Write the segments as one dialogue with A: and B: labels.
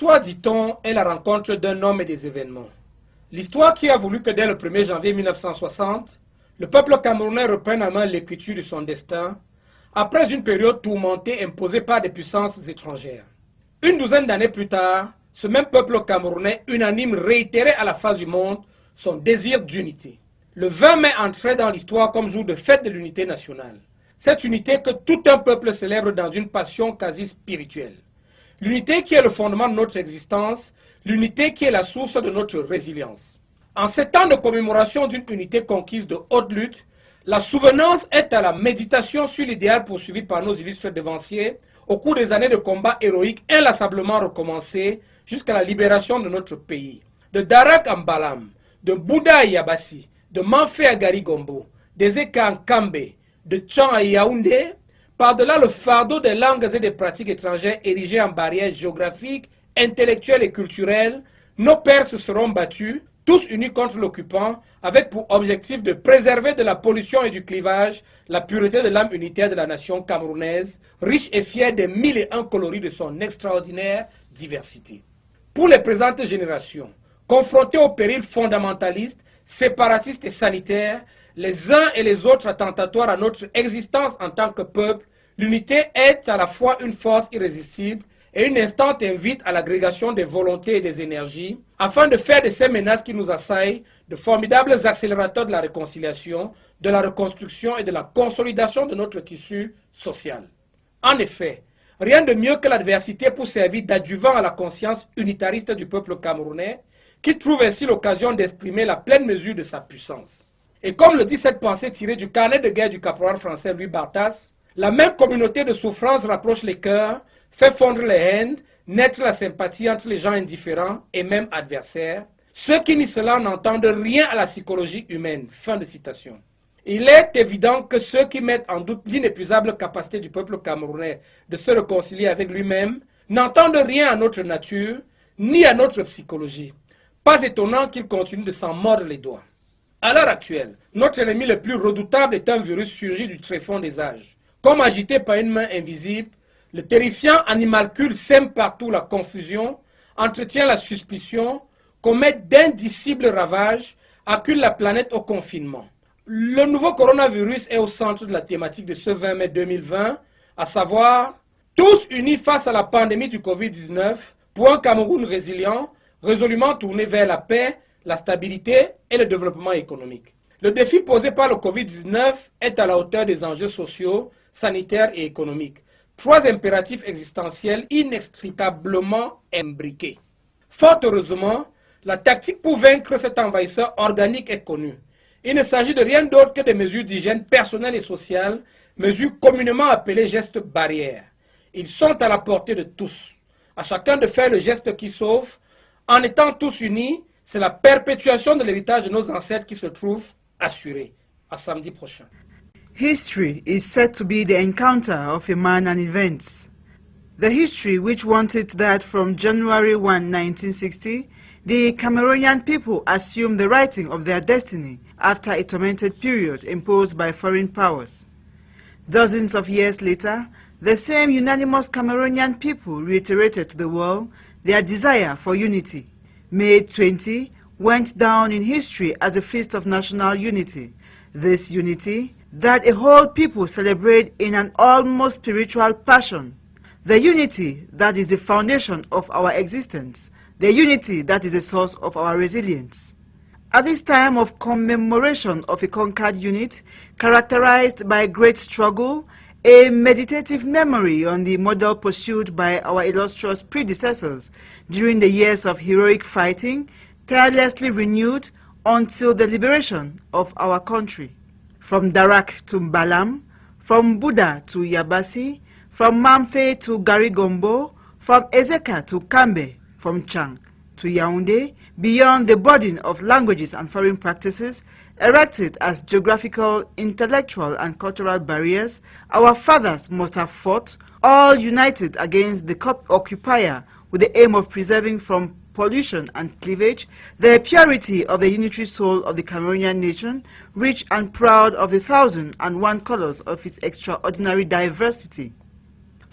A: L'histoire, dit-on, est la rencontre d'un homme et des événements. L'histoire qui a voulu que dès le 1er janvier 1960, le peuple camerounais reprenne en main l'écriture de son destin, après une période tourmentée imposée par des puissances étrangères. Une douzaine d'années plus tard, ce même peuple camerounais unanime réitérait à la face du monde son désir d'unité. Le 20 mai entrait dans l'histoire comme jour de fête de l'unité nationale. Cette unité que tout un peuple célèbre dans une passion quasi spirituelle. L'unité qui est le fondement de notre existence, l'unité qui est la source de notre résilience. En ces temps de commémoration d'une unité conquise de haute lutte, la souvenance est à la méditation sur l'idéal poursuivi par nos illustres devanciers au cours des années de combats héroïques inlassablement recommencés jusqu'à la libération de notre pays. De Darak à Mbalam, de Bouddha à Yabassi, de Manfé à Garigombo, d'Ezeka à Kambe, de Tchan à Yaoundé, par-delà le fardeau des langues et des pratiques étrangères érigées en barrières géographiques, intellectuelles et culturelles, nos pères se seront battus, tous unis contre l'occupant, avec pour objectif de préserver de la pollution et du clivage la pureté de l'âme unitaire de la nation camerounaise, riche et fière des 1001 coloris de son extraordinaire diversité. Pour les présentes générations, confrontées aux périls fondamentalistes, séparatistes et sanitaires, les uns et les autres attentatoires à notre existence en tant que peuple, l'unité est à la fois une force irrésistible et une instante invite à l'agrégation des volontés et des énergies, afin de faire de ces menaces qui nous assaillent de formidables accélérateurs de la réconciliation, de la reconstruction et de la consolidation de notre tissu social. En effet, rien de mieux que l'adversité pour servir d'adjuvant à la conscience unitariste du peuple camerounais, qui trouve ainsi l'occasion d'exprimer la pleine mesure de sa puissance. Et comme le dit cette pensée tirée du carnet de guerre du caporal français Louis Barthas, la même communauté de souffrance rapproche les cœurs, fait fondre les haines, naître la sympathie entre les gens indifférents et même adversaires. Ceux qui ni cela n'entendent rien à la psychologie humaine. Fin de citation. Il est évident que ceux qui mettent en doute l'inépuisable capacité du peuple camerounais de se réconcilier avec lui-même n'entendent rien à notre nature, ni à notre psychologie. Pas étonnant qu'ils continuent de s'en mordre les doigts. À l'heure actuelle, notre ennemi le plus redoutable est un virus surgi du tréfonds des âges. Comme agité par une main invisible, le terrifiant animalcule sème partout la confusion, entretient la suspicion, commet d'indicibles ravages, accule la planète au confinement. Le nouveau coronavirus est au centre de la thématique de ce 20 mai 2020, à savoir tous unis face à la pandémie du Covid-19 pour un Cameroun résilient, résolument tourné vers la paix, la stabilité et le développement économique. Le défi posé par le Covid-19 est à la hauteur des enjeux sociaux, sanitaires et économiques. Trois impératifs existentiels inextricablement imbriqués. Fort heureusement, la tactique pour vaincre cet envahisseur organique est connue. Il ne s'agit de rien d'autre que des mesures d'hygiène personnelle et sociale, mesures communément appelées gestes barrières. Ils sont à la portée de tous. À chacun de faire le geste qui sauve. En étant tous unis, c'est la perpétuation de l'héritage de nos ancêtres qui se trouve assurée. À samedi prochain.
B: History is said to be the encounter of a man and events. The history which wanted that from January 1, 1960, the Cameroonian people assumed the writing of their destiny after a tormented period imposed by foreign powers. Dozens of years later, the same unanimous Cameroonian people reiterated to the world their desire for unity. May 20 went down in history as a feast of national unity. This unity that a whole people celebrate in an almost spiritual passion. The unity that is the foundation of our existence. The unity that is the source of our resilience. At this time of commemoration of a conquered unit, characterized by great struggle, a meditative memory on the model pursued by our illustrious predecessors during the years of heroic fighting, tirelessly renewed until the liberation of our country. From Darak to Mbalam, from Buddha to Yabassi, from Manfé to Garigombo, from Ezeka to Kambe, from Chang to Yaoundé, beyond the burden of languages and foreign practices, erected as geographical, intellectual and cultural barriers, our fathers must have fought, all united against the occupier with the aim of preserving from pollution and cleavage the purity of the unitary soul of the Cameroonian nation, rich and proud of the 1,001 colors of its extraordinary diversity.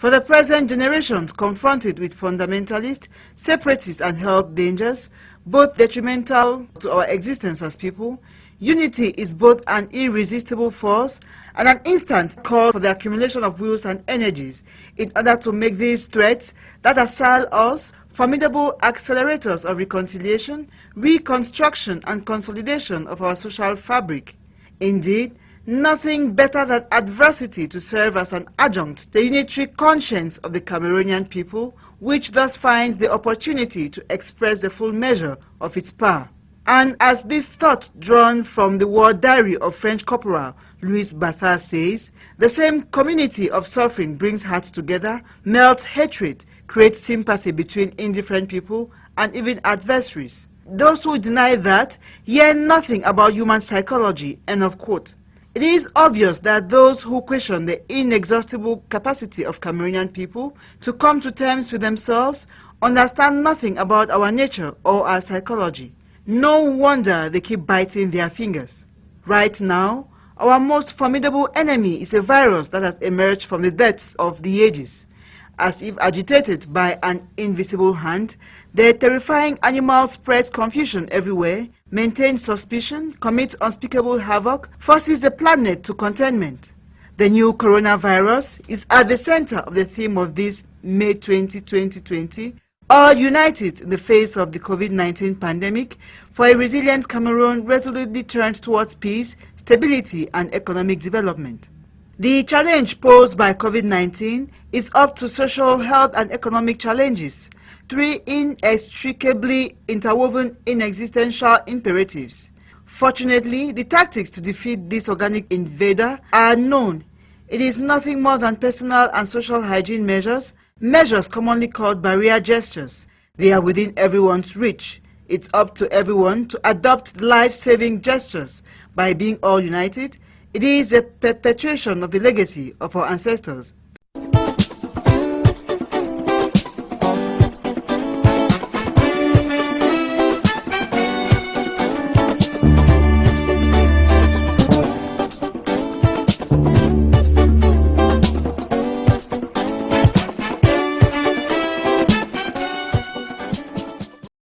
B: For the present generations confronted with fundamentalist, separatist and health dangers, both detrimental to our existence as people, unity is both an irresistible force and an instant call for the accumulation of wills and energies in order to make these threats that assail us formidable accelerators of reconciliation, reconstruction and consolidation of our social fabric. Indeed, nothing better than adversity to serve as an adjunct to the unitary conscience of the Cameroonian people, which thus finds the opportunity to express the full measure of its power. And as this thought drawn from the war diary of French Corporal Louis Bathard says, the same community of suffering brings hearts together, melts hatred, creates sympathy between indifferent people and even adversaries. Those who deny that hear nothing about human psychology. End of quote. It is obvious that those who question the inexhaustible capacity of Cameroonian people to come to terms with themselves understand nothing about our nature or our psychology. No wonder they keep biting their fingers. Right now, our most formidable enemy is a virus that has emerged from the depths of the ages. As if agitated by an invisible hand, the terrifying animal spreads confusion everywhere, maintains suspicion, commits unspeakable havoc, forces the planet to containment. The new coronavirus is at the center of the theme of this May 20, 2020, all united in the face of the COVID-19 pandemic for a resilient Cameroon resolutely turned towards peace, stability and economic development. The challenge posed by COVID-19 is up to social, health and economic challenges, three inextricably interwoven inexistential imperatives. Fortunately, the tactics to defeat this organic invader are known. It is nothing more than personal and social hygiene measures, measures commonly called barrier gestures. They are within everyone's reach. It's up to everyone to adopt life-saving gestures. By being all united, it is a perpetuation of the legacy of our ancestors.